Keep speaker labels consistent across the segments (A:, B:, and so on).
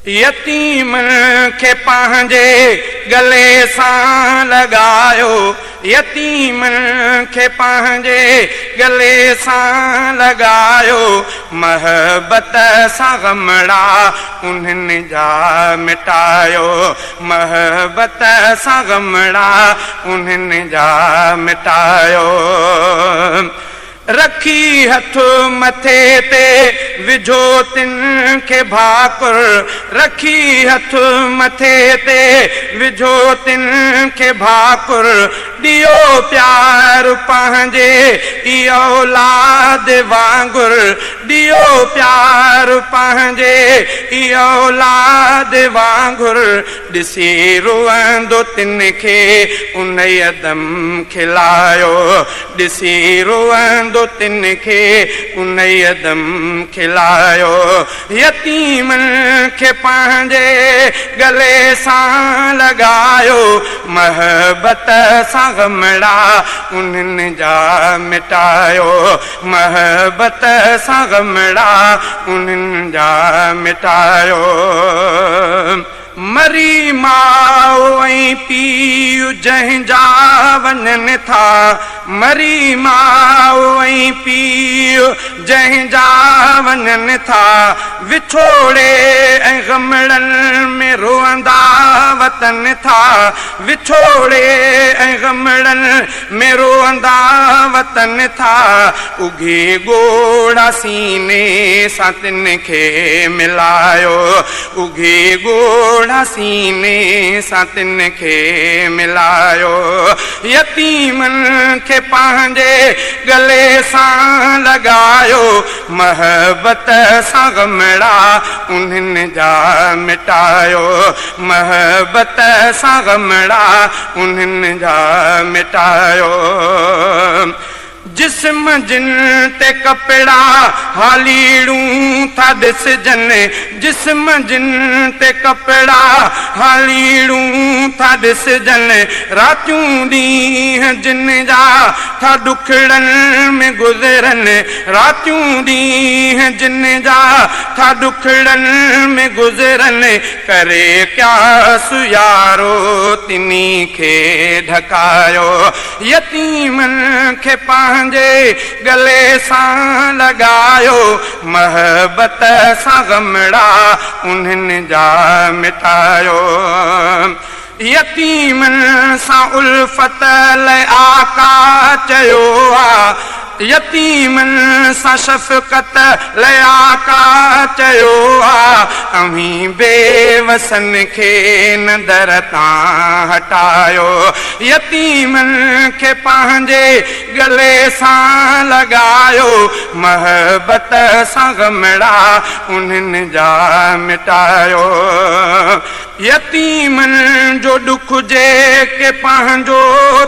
A: यतीम के पंहिंजे गले सां लगायो, यतीम के पंहिंजे गले सां लगायो, महबत सां गमड़ा उन्हनि जा मिटायो, महबत सां गमड़ा उन्हनि जा मिटायो। रखी हथ मथे ते विझो तिन के भाकुर, रखी हथ मथे ते विझो तिन के भाकुर, दियो प्यार पंहिंजे ई औलाद वांगुर, दियो प्यार पंहिंजे ई औलाद वांगुर, ॾिसी रोअंदो तिन खे उन यदम खिलायो, ॾिसी रोअंदो तिन खे उन यदम खिलायो। यतीमन के पंहिंजे गले सां लगायो, महबत सां गमड़ा उन्हनि जा मिटायो, महबत सां गमड़ा उन्हनि जा मिटायो। मरी माओ ऐं पीउ जंहिंजा वञनि था, मरी माओ ऐं पीउ जंहिंजा वञनि था, विछोड़े ऐं गमड़नि में रोअंदा वतन था, विछोड़े ऐं गमड़नि में रोअंदा वतन था, उघे ॻोढ़ा सीने सां तिन खे मिलायो, उघे ॻोढ़ा सीने सां तिन खे मिलायो। यतीमन के पंहिंजे गले सां लगायो, महबत सां गमड़ा उन्हनि जा मिटायो, महबत सां गमड़ा उन्हनि जा मिटायो। जिस्म जिन ते कपड़ा हालीड़ूं था ॾिसजनि, जिस्म जिन ते कपड़ा हालीड़ूं था ॾिसजनि, रातियूं ॾींहं जिन जा था ॾुखड़नि में गुज़रनि, रातियूं ॾींहं जिन जा था ॾुखड़नि में गुज़रनि, करे क्यास यारो तिनी खे ढकायो। यतीमन खे पंहिंजे गले सां लगायो, महबत सां गमड़ा उन्हनि जा मिटायो। यतीमन सां उल्फत लाइ आका चयो आ, यतीमन सां शफ़क़त लाइ आका चयो आ, अमीं बेवसन खे न दर तां हटायो। यतीमन खे पंहिंजे गले सां लगायो, महबत सां गमड़ा उन्हनि जा मिटायो। यतीमन जो दुख जेके पंहिंजो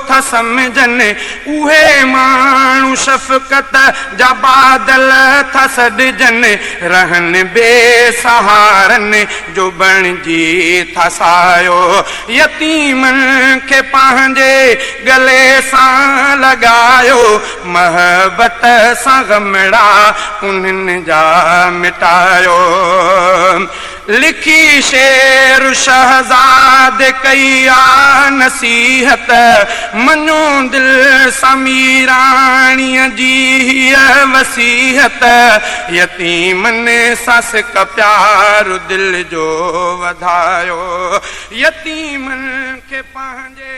A: था सम्झनि, उहे माण्हू शफ़क़त जा बादल था सॾजनि, रहनि बेसहारनि जो बणिजी था सायो। यतीमन खे पंहिंजे गले सां लगायो, महबत सां गमड़ा उन्हनि जा मिटायो। लिखी शेर शहज़ाद कई आ नसीहत, मञो दिल सां मीराणीअ जी हीअ वसीहत, यतीमन सां सिक प्यार दिल जो वधायो। यतीमन खे पंहिंजे